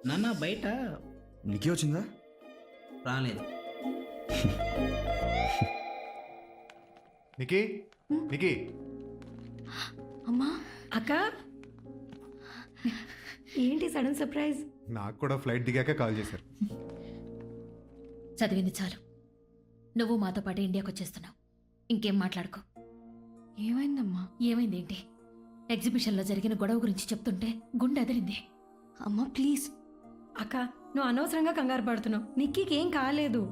నాన్న బయట నీకే వచ్చిందా? రాలేదు. నికీ నికీ అమ్మా అక్క, ఏంటి సడన్ సర్ప్రైజ్? నాకు కూడా ఫ్లైట్ దిగాక కాల్ చేశారు. చదివింది చాలు. నువ్వు మాతో పాటు ఇండియాకి వచ్చేస్తున్నావు. ఇంకేం మాట్లాడుకో. ఏమైందమ్మా? ఏమైందేంటి? ఎగ్జిబిషన్లో జరిగిన గొడవ గురించి చెప్తుంటే గుండె అదిరింది. అమ్మా ప్లీజ్. అక్క, నువ్వు అనవసరంగా కంగారు పడుతున్నావు. నిక్కీకి ఏం కాలేదు,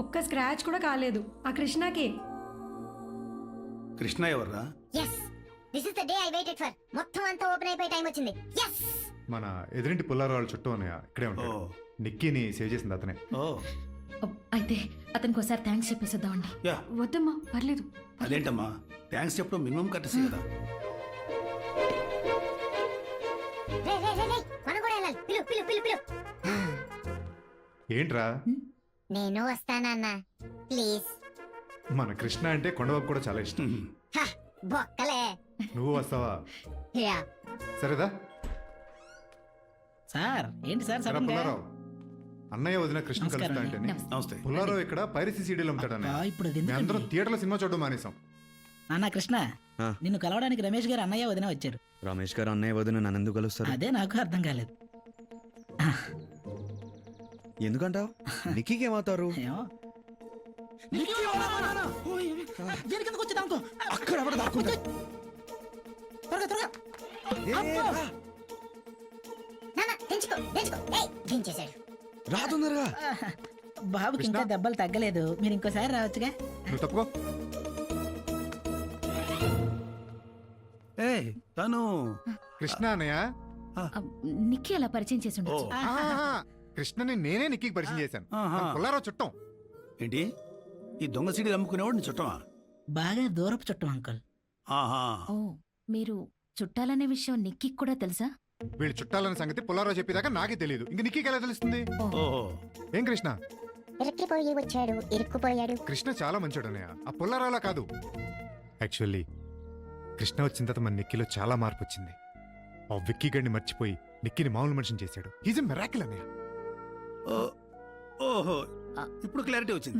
ఒక్క స్క్రాచ్ కూడా కాలేదు. ఆ కృష్ణకి. కృష్ణ ఎవర్రా? yes this is the day I waited for. మొత్తం అంతా ఓపెన్ అయిపోయే టైం వచ్చింది. yes మన ఎదురింటి పుల్లారావు వాళ్ళ చుట్టూ అన్నయ్య ఇక్కడే ఉంటాడు. ఓ. నిక్కీని సేవ్ చేసింది అతనే. ఓ అయితే అతనికి ఒకసారి థ్యాంక్స్ చెప్పేసిద్దామండి. యా, వద్దమ్మా, పర్లేదు. అదేంటమ్మా, థ్యాంక్స్ చెప్పడం మినిమం కట్టేసి కదా. రే రే రే రే, మనం కూడా వెళ్ళాలి. పిలు పిలు పిలు పిలు. ఏంట్రా, నేను వస్తానన్నా ప్లీజ్. మన కృష్ణ అంటే కొండబాబు కూడా చాలా ఇష్టం. బొక్కలే. నువ్వు వస్తావా? యా సరేదా? సార్ ఏంటి సార్ సరే సడన్ గా? పుల్లారావు, అన్నయ్య వదిన కృష్ణ నమస్కారం కలుస్తా అండి. అంటే నమస్తే. నమస్తే. పుల్లారావు ఇక్కడ పైరసీ సీడీలు అమ్ముతాడని అబ్బా, ఇప్పుడు అది మేము అందరం ఎందుకండి? థియేటర్లో సినిమా చూడడం మానేసాం. నాన్న కృష్ణ, ఆ. నిన్ను కలవడానికి రమేష్ గారు అన్నయ్య వదిన వచ్చారు. రమేష్ గారు అన్నయ్య వదిన నన్ను ఎందుకు కలుస్తారు? అదే నాకు అర్థం కాలేదు. ఎందుకంటావు? నిక్కీకి ఏమవుతారు? ఏమో. దీనికి ఎందుకు వచ్చేది అనుకో? అక్కడ ఎవరు దాక్కుంటారు? త్వరగా త్వరగా. నాన్న దించుకో దించుకో. ఏయ్ దించేశాడు. రా తొందరగా. బాబుకి ఇంకా దెబ్బలు తగ్గలేదు, మీరు ఇంకోసారి రావచ్చుగా. నువ్వు తప్పుకో. ఏ తను కృష్ణ అన్నయ్య. నిక్కీ అలా పరిచయం చేసి ఉండొచ్చు. ఓ. ఆహాహా. కృష్ణని నేనే నిక్కీకి పరిచయం చేశాను. ఆహా. మన పుల్లారావు చుట్టం. ఏంటి ఈ దొంగ సీడీలు అమ్ముకునేవాడు నీ చుట్టమా? బాగా దూరపు చుట్టం అంకుల్. ఆహా. ఓ, మీరు చుట్టాలనే విషయం నిక్కీకి కూడా తెలుసా? వీళ్ళు చుట్టాలన్న సంగతి పుల్లారావు చెప్పేదాకా నాకే తెలియదు. ఇంక నిక్కీకి ఎలా తెలుస్తుంది? ఓహో. ఏం కృష్ణ? ఇరుక్కిపోయి వచ్చాడు, ఇరుక్కుపోయాడు. కృష్ణ చాలా మంచోడు అన్నయ్య, ఆ పుల్లారావులా కాదు. యాక్చువల్లీ కృష్ణ వచ్చిన తర్వాత మన నిక్కీలో చాలా మార్పు వచ్చింది. ఆ విక్కీ గడిని మర్చిపోయి నిక్కీని మామూలు మనిషిని చేశాడు. ఈజ్ ఎ మిరాకిల్ అన్నయ్య. ఓ. ఓహో, ఇప్పుడు క్లారిటీ వచ్చింది.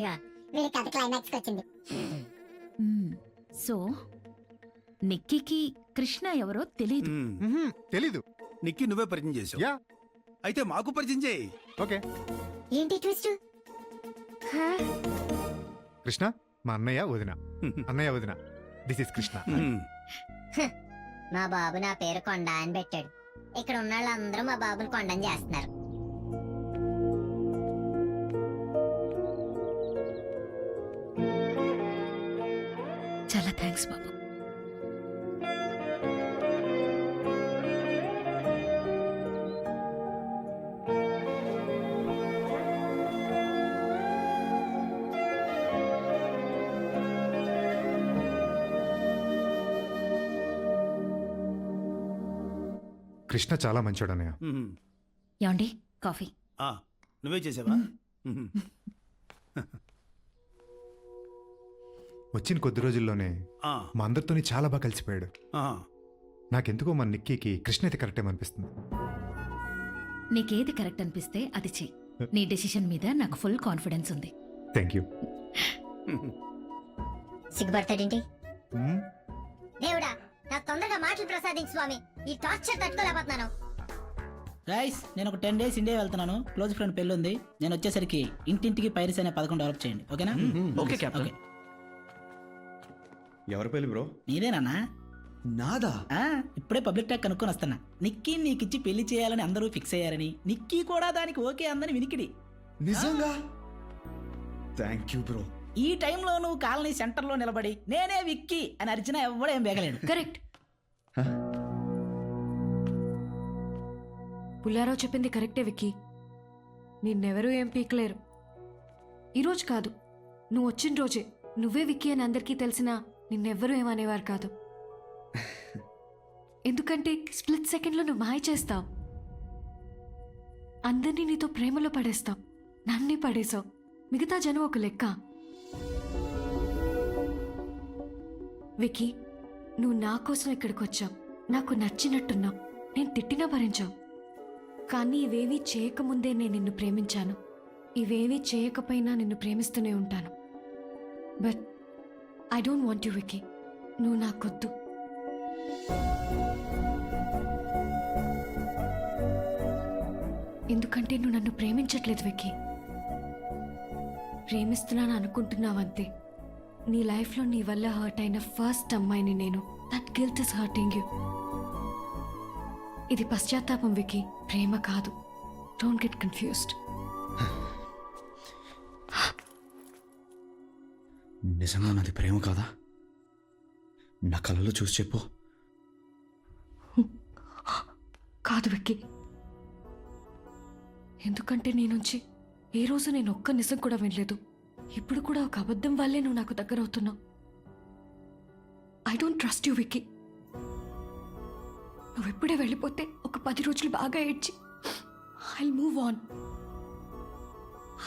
యా వీడి కథ క్లైమాక్స్ వచ్చింది. సో నిక్కీకి కృష్ణ ఎవరో తెలీదు. మ్మ్. తెలీదు. నిక్కి నువ్వే పరిచయం చేసావు. యా అయితే మాకు పరిచయం చేయి. ఓకే. ఏంటి ట్విస్ట్? కృష్ణ మా అన్నయ్య వదిన. అన్నయ్య వదిన, దిస్ ఇస్ కృష్ణ. మ్మ్. మా బాబు నా పేరు కొండ అని పెట్టాడు. ఇక్కడ ఉన్న వాళ్ళందరూ మా బాబుని కొండని చేస్తున్నారు. చాలా థ్యాంక్స్ బాబు. కృష్ణ చాలా మంచోడు అన్నయ్య. మ్మ్. ఏమండి, కాఫీ? ఆ, నువ్వే చేసావా? మ్మ్. వచ్చిన కొద్ది రోజుల్లోనే ఆ, మా అందరితోని చాలా బాగా కలిసిపోయాడు. ఆ. నాకెందుకో మన నిక్కీకి కృష్ణ అయితే కరెక్ట్ ఏమనిపిస్తుంది. నీకేది కరెక్ట్ అనిపిస్తే అది చెయ్యి. నీ డెసిషన్ మీద నాకు ఫుల్ కాన్ఫిడెన్స్ ఉంది. Thank you. సిగ్గుపడతాడేంటి? దేవుడా నాకు తొందరగా మాటలు ప్రసాదించు స్వామి. ఈ టార్చర్ తట్టుకోలేకపోతున్నాను. గైస్, నేను ఒక 10 days ఇండియా వెళ్తున్నాను. క్లోజ్ ఫ్రెండ్ పెళ్ళి ఉంది. నేను వచ్చేసరికి ఇంటింటికి పైరసీ అనే పథకం డెవలప్ చేయండి. ఓకేనా? Okay captain. ఓకే. ఎవరి పెళ్లి బ్రో? నీదేనా? నాదా? ఇప్పుడే పబ్లిక్ టాక్ కనుక్కొని వస్తున్నా. నిక్కీ నీకిచ్చి పెళ్లి చేయాలని అందరూ ఫిక్స్ అయ్యారని, నిక్కీ కూడా దానికి ఓకే అందని వినికిడి. నిజంగా? Thank you bro. ఈ టైంలో నువ్వు కాలనీ సెంటర్లో నిలబడి నేనే విక్కీ అని అరిచినా ఎవడేం బేగలేడు. కరెక్ట్. పుల్లారావు చెప్పింది కరెక్టే విక్కీ. నిన్నెవరూ ఏం పీకలేరు. ఈరోజు కాదు, నువ్వు వచ్చిన రోజే నువ్వే విక్కీ అని అందరికీ తెలిసినా నిన్నెవ్వరూ ఏమనేవారు కాదు. ఎందుకంటే స్ప్లిట్ సెకండ్లో నువ్వు మాయ చేస్తావు. అందరినీ నీతో ప్రేమలో పడేస్తావు. నన్నే పడేసావు. మిగతా జనం ఒక లెక్క. విక్కీ, నువ్వు నా కోసం ఇక్కడికి వచ్చావు. నాకు నచ్చినట్టున్నావు. నేను తిట్టినా భరించావు. కానీ ఇవేవీ చేయకముందే నేను నిన్ను ప్రేమించాను. ఇవేవీ చేయకపోయినా నిన్ను ప్రేమిస్తూనే ఉంటాను. But I don't want you Vicky. నువ్వు నాకొద్దు. ఎందుకంటే నువ్వు నన్ను ప్రేమించట్లేదు విక్కీ. ప్రేమిస్తున్నాను అనుకుంటున్నావంతే. నీ లైఫ్లో నీ వల్ల హర్ట్ అయిన ఫస్ట్ అమ్మాయిని నేను. That guilt is hurting you. ఇది పశ్చాత్తాపం విక్కీ, ప్రేమ కాదు. Don't get confused. నిజంగా నాది ప్రేమ కాదా? నా కళ్ళలో చూసి చెప్పు. కాదు విక్కీ. ఎందుకంటే నీ నుంచి ఏ రోజు నేను ఒక్క నిజం కూడా వినలేదు. ఇప్పుడు కూడా ఒక అబద్ధం వల్లే నువ్వు నాకు దగ్గర అవుతున్నావు. I don't trust you Vicky. నువ్వెప్పుడే వెళ్ళిపోతే ఒక 10 రోజులు బాగా ఏడ్చి ఐల్ మూవ్ ఆన్.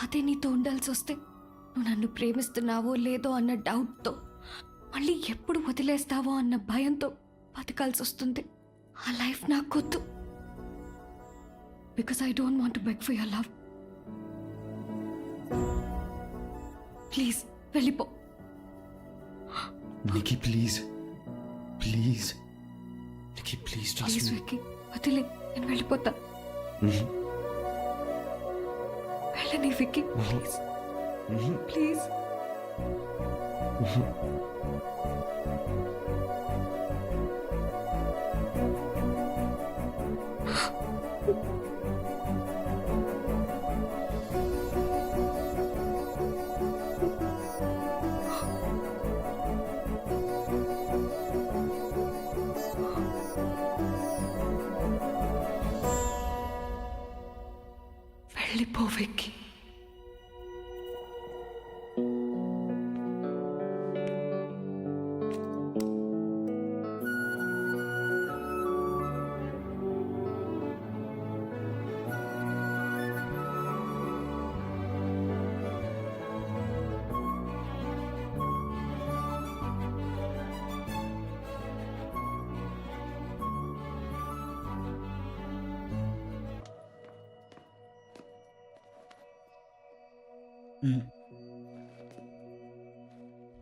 అదే నీతో ఉండాల్సి వస్తే నువ్వు నన్ను ప్రేమిస్తున్నావో లేదో అన్న డౌట్తో, మళ్ళీ ఎప్పుడు వదిలేస్తావో అన్న భయంతో బతకాల్సి వస్తుంది. ఆ లైఫ్ నాకొద్దు. Because I don't want to beg for your love. Please వెళ్ళిపో. Nikki please, please Nikki please please trust me. Vicky, వదిలే. నేను వెళ్ళిపోతా. వెళ్ళని విక్కీ, ప్లీజ్ ప్లీజ్. వెళ్ళిపో విక్కీ.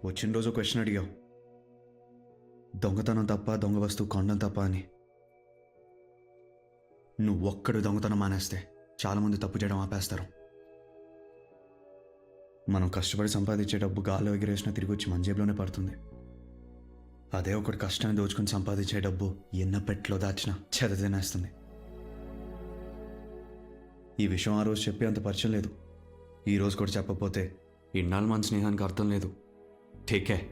వచ్చిన రోజు క్వశ్చన్ అడిగావు, దొంగతనం తప్ప, దొంగ వస్తువు కొండం తప్ప అని. నువ్వు ఒక్కడు దొంగతనం మానేస్తే చాలామంది తప్పు చేయడం ఆపేస్తారు. మనం కష్టపడి సంపాదించే డబ్బు గాల్లో ఎగిరేసినా తిరిగి వచ్చి మన జేబులోనే పడుతుంది. అదే ఒకటి కష్టాన్ని దోచుకుని సంపాదించే డబ్బు ఎన్న పెట్లో దాచినా చెద తినేస్తుంది. ఈ విషయం ఆ రోజు చెప్పి అంత పరిచయం లేదు. ఈ రోజు కూడా చెప్పకపోతే ఇన్నాళ్ళు మన స్నేహానికి అర్థం లేదు. Take care.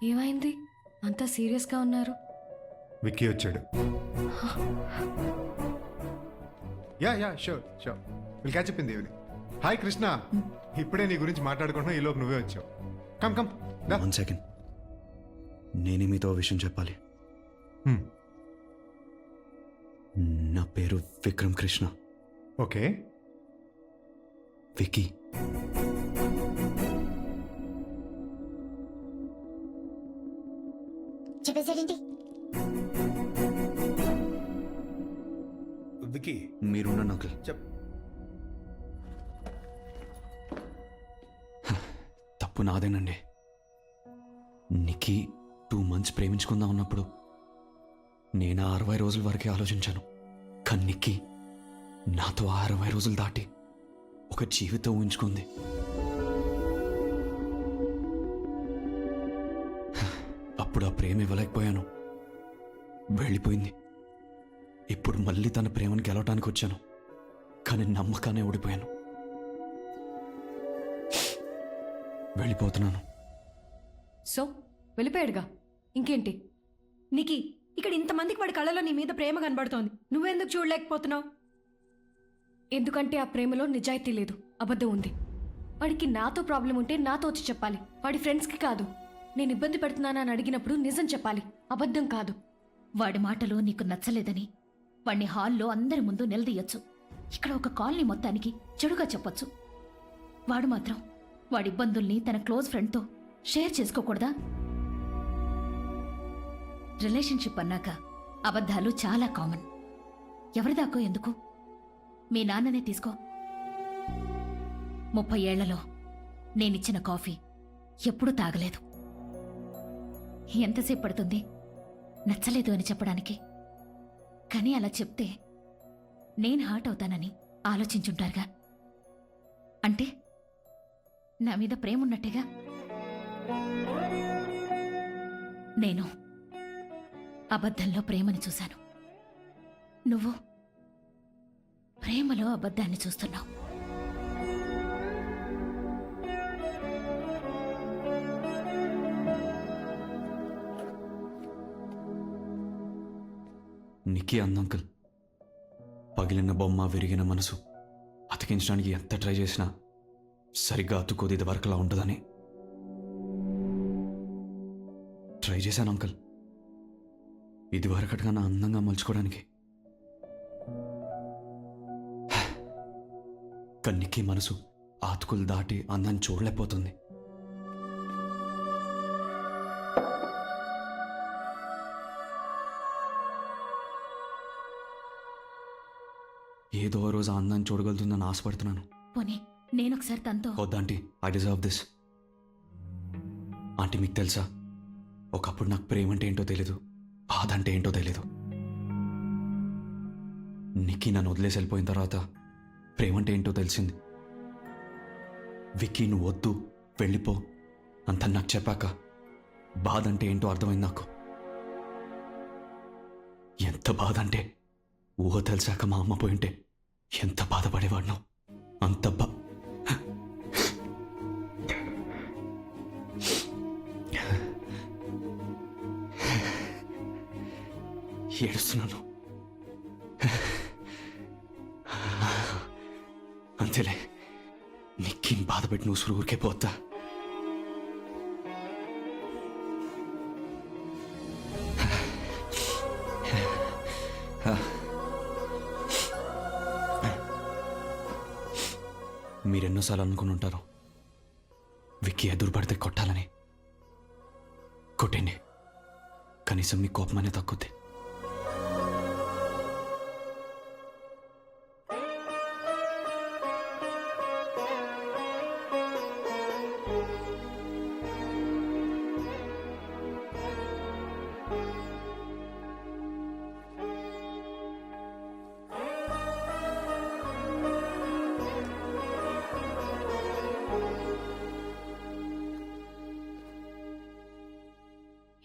ఏమైంది? అంతా సీరియస్గా ఉన్నారు. విక్కీ వచ్చాడు. Yeah sure will catch up in the evening. Hi Krishna, ఇప్పుడే నీ గురించి మాట్లాడుకుంటున్నా, ఈలోపు నువ్వే వచ్చావు. కమ్ 1 సెకండ్, నేనే మీతో ఓ విషయం చెప్పాలి. నా పేరు విక్రమ్ కృష్ణ. ఓకే. విక్కీ. చెప్పేసాడేంటి? విక్కీ మీరున్న నకల్. చెప్. తప్పు నాదేనండి. నిక్కీ 2 months ప్రేమించుకుందాం ఉన్నప్పుడు నేను 60 రోజుల వరకే ఆలోచించాను. కానీ నిక్కీ నాతో 60 రోజులు దాటి ఒక జీవితం ఊహించుకుంది. అప్పుడు ఆ ప్రేమ ఇవ్వలేకపోయాను, వెళ్ళిపోయింది. ఇప్పుడు మళ్ళీ తన ప్రేమను గెలవటానికి వచ్చాను, కానీ నమ్మకానే ఓడిపోయాను. వెళ్ళిపోతున్నాను. సో వెళ్ళిపోయాడుగా, ఇంకేంటి? నికి ఇక్కడ ఇంతమందికి వాడి కళ్ళలో నీ మీద ప్రేమ కనబడుతోంది, నువ్వెందుకు చూడలేకపోతున్నావు? ఎందుకంటే ఆ ప్రేమలో నిజాయితీ లేదు, అబద్ధం ఉంది. వాడికి నాతో ప్రాబ్లం ఉంటే నాతో వచ్చి చెప్పాలి, వాడి ఫ్రెండ్స్కి కాదు. నేను ఇబ్బంది పెడుతున్నానా అని అడిగినప్పుడు నిజం చెప్పాలి, అబద్ధం కాదు. వాడి మాటలు నీకు నచ్చలేదని వాణ్ణి హాల్లో అందరి ముందు నిలదీయొచ్చు. ఇక్కడ ఒక కాలనీ మొత్తానికి చెడుగా చెప్పొచ్చు. వాడు మాత్రం వాడి ఇబ్బందుల్ని తన క్లోజ్ ఫ్రెండ్తో షేర్ చేసుకోకూడదా? రిలేషన్షిప్ అన్నాక అబద్ధాలు చాలా కామన్. ఎవరిదాకో ఎందుకు? మీ నాన్ననే తీసుకో. 30 ఏళ్లలో నేనిచ్చిన కాఫీ ఎప్పుడూ తాగలేదు. ఎంతసేపు పడుతుంది నచ్చలేదు అని చెప్పడానికి? కానీ అలా చెప్తే నేను హర్ట్ అవుతానని ఆలోచించుంటారుగా. అంటే నా మీద ప్రేమ ఉన్నట్టేగా. నేను అబద్ధంలో ప్రేమని చూశాను. నువ్వు ప్రేమలో అబద్ధాన్ని చూస్తున్నావు. నిక్కీ అందంకల్ పగిలిన బొమ్మ, విరిగిన మనసు అతికించడానికి ఎంత ట్రై చేసినా సరిగ్గా అతుక్కోదు ఇది వరకులా ఉంటుందని ట్రై చేశాను అంకల్. ఇది వరకటిగా నా అందంగా మలుచుకోవడానికి. కానీ నిక్కీ మనసు ఆతుకులు దాటి అందాన్ని చూడలేకపోతుంది. ఏదో రోజు ఆ అందాన్ని చూడగలుగుతుందని ఆశపడుతున్నాను. పోనీ నేనొకసారి తనతో. వద్దాంటీ, ఐ డిజర్వ్ దిస్. ఆంటీ మీకు తెలుసా, ఒకప్పుడు నాకు ప్రేమ అంటే ఏంటో తెలీదు, బాధ అంటే ఏంటో తెలీదు. నిక్కీ నన్ను వదిలేసి వెళ్ళిపోయిన తర్వాత ప్రేమ అంటే ఏంటో తెలిసింది. విక్కీ నువ్వు వద్దు వెళ్ళిపో అంత నాకు చెప్పాక బాధ అంటే ఏంటో అర్థమైంది నాకు. ఎంత బాధ అంటే ఊహ తెలిసాక మా అమ్మ పోయింటే ఎంత బాధపడేవాడినో అంత ఏడుస్తున్నాను. అంతేలే, నిక్కీని బాధపెట్టి నువ్వు ఊరికే పోతా. మీరెన్నోసార్లు అనుకుని ఉంటారు విక్కీ ఎదురు పడితే కొట్టాలని. కొట్టండి, కనీసం మీ కోపమనే తక్కుద్ది.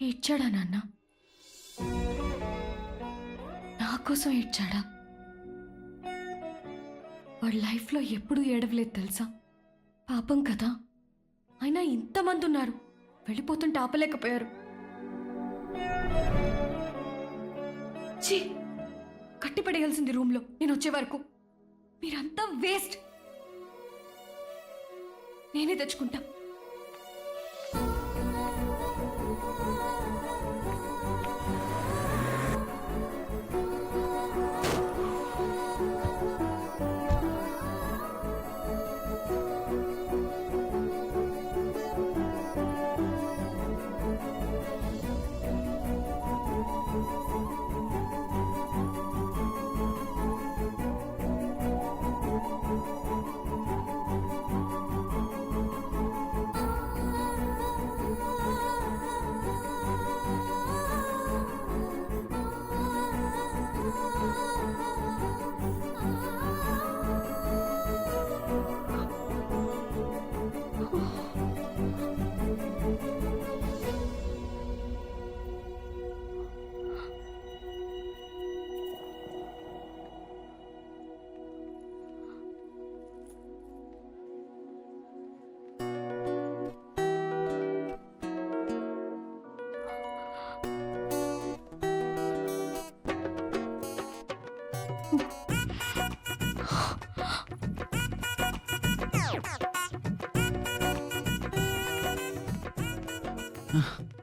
ఏడ్చాడా నాన్న? నా కోసం ఏడ్చాడా? వాడి లైఫ్లో ఎప్పుడూ ఏడవలేదు తెలుసా? పాపం కదా. అయినా ఇంతమంది ఉన్నారు, వెళ్ళిపోతుంటే ఆపలేకపోయారు. ఛీ, కట్టిపడేయాల్సింది రూమ్లో నేను వచ్చే వరకు. మీరంతా వేస్ట్. నేనే తెచ్చుకుంటా.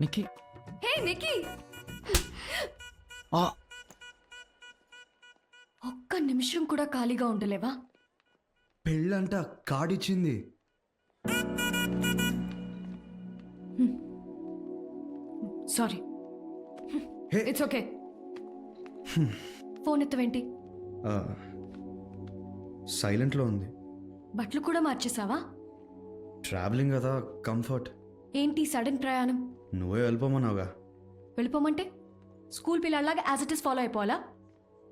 నిక్కి హే నిక్కీ, ఆ, ఒక్క నిమిషం కూడా ఖాళీగా ఉండలేవా? పెళ్ళంట కార్డిచ్చింది. Sorry, hey it's okay. Phone ఎత్తవేంటి? సైలెంట్లో ఉంది. బట్టలు కూడా మార్చేసావా? ట్రావెలింగ్ కదా, కంఫర్ట్. ఏంటి సడన్ ప్రయాణం? నువ్వే వెళ్ళిపోమన్నావుగా. వెళ్ళిపోమంటే స్కూల్ పిల్లలాగా యాజ్ ఇట్ ఇస్ ఫాలో అయిపోవాలా?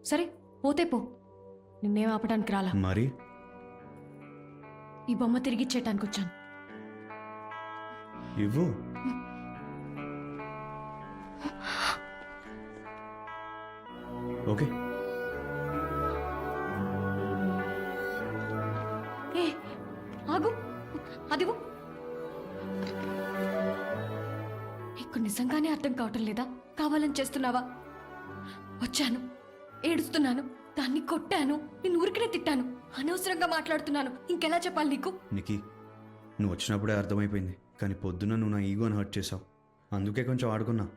సరే పోతే పో, నిన్నేం ఆపడానికి రాలా. మరి ఈ బొమ్మ తిరిగిచ్చేయటానికి వచ్చాను. ఇవ్వు. ఓకే. ఏ ఆగు, అదివు. నీకు నిజంగానే అర్థం కావటం లేదా? కావాలని చేస్తున్నావా? వచ్చాను, ఏడుస్తున్నాను, దాన్ని కొట్టాను, నేను ఊరికనే తిట్టాను, అనవసరంగా మాట్లాడుతున్నాను. ఇంకెలా చెప్పాలి నీకు? నికి, నువ్వు వచ్చినప్పుడే అర్థమైపోయింది, కానీ పొద్దున్న నువ్వు నా ఈగోని హర్ట్ చేసావు. అందుకే కొంచెం ఆడుకున్నా.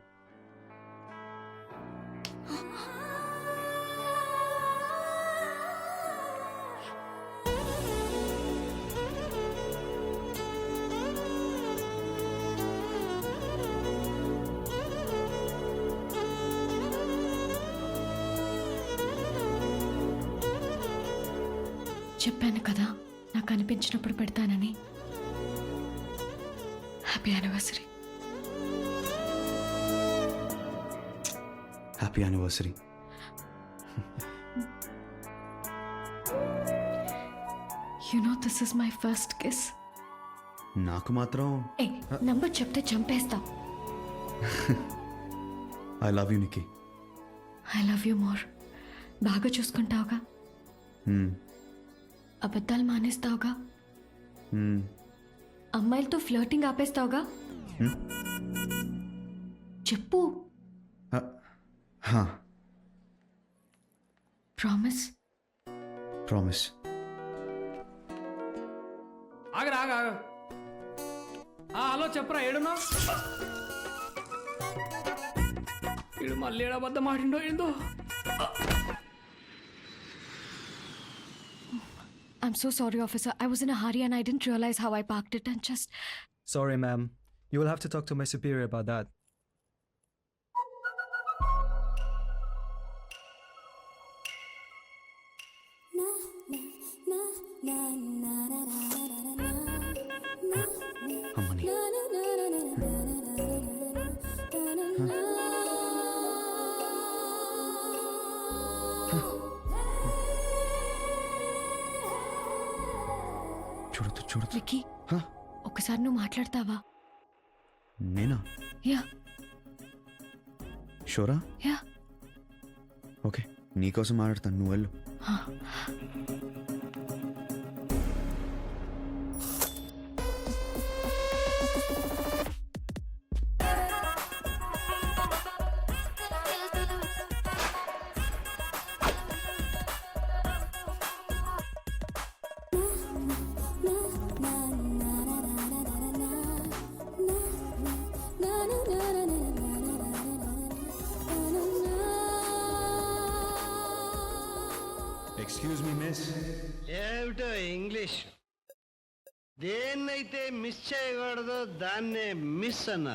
చెప్పాను కదా నాకు అనిపించినప్పుడు పెడతానని. Happy anniversary. Happy anniversary. You know this is my first kiss. నాకు మాత్రం ఏ నంబర్ చెప్తే చంపేస్తా. ఐ లవ్ యూ నికి. I love you more. బాగా చూసుకుంటావుగా, అబద్ధాలు మానేస్తావుగా, అమ్మాయిలతో ఫ్లర్టింగ్ ఆపేస్తావుగా. చెప్పు. ప్రామిస్. ప్రామిస్. ఆగరా ఆగ ఆగ. హలో చెప్పరా, ఏడున్నా? ఇడు మళ్ళీ ఏడబద్ద మాటిండో ఏందో. I'm so sorry, officer. I was in a hurry and I didn't realize how I parked it and just... Sorry, ma'am. You will have to talk to my superior about that. అమ్మని. చూడదు చూడదు. విక్కీ, ఒకసారి నువ్వు మాట్లాడతావా? నేనా? Yeah షోరా? Yeah. Okay, నీకోసం మాట్లాడతాను, నువ్వు వెళ్ళు. Excuse me miss. ఏమిటో ఇంగ్లీష్. దేన్నైతే మిస్ చేయకూడదో దాన్నే మిస్ అన్నారు.